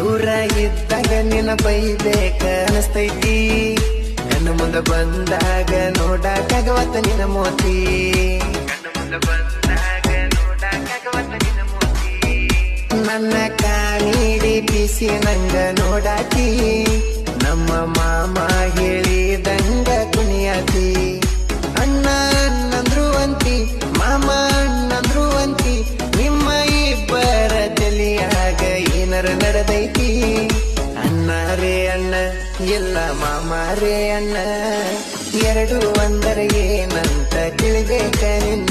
ದೂರ ಇದ್ದಾಗ ನಿನ್ನ ಬೈಬೇಕ ಅನಸ್ತೈತಿ, ಕಣ್ಣು ಮುಂದ ಬಂದಾಗ ನೋಡಕ್ಕಾಗವತ್ತ ನಿನ್ನ ಮೋತಿ, ಕಣ್ಣು ಮುಂದ ಬಂದಾಗ ನೋಡಕ್ಕಾಗವತ್ತ ನಿನ್ನ ಮೋತಿ. ನನ್ನ ಕಾಣಿಡಿ ಬಿಸಿ ನಂಗ ನೋಡಾಕಿ, ನಮ್ಮ ಮಾಮ ಹೇಳಿದಂಗ ಕುಣಿಯಾತಿ. ಅಣ್ಣ ಅನ್ನಂದ್ರು ಅಂತಿ, ಮಾಮ ಅನ್ನಂದ್ರು ಅಂತಿ, ನಿಮ್ಮ ಇಬ್ಬರ ತಲಿಯಾಗ ಏನರ ನಡೆದೈತಿ. ಅಣ್ಣ ರೇ ಅಣ್ಣ ಎಲ್ಲ ಮಾಮ ರೇ ಅಣ್ಣ, ಎರಡು ಅಂದರೆ ಏನಂತ ತಿಳಿಬೇಕ ನಿನ್ನ.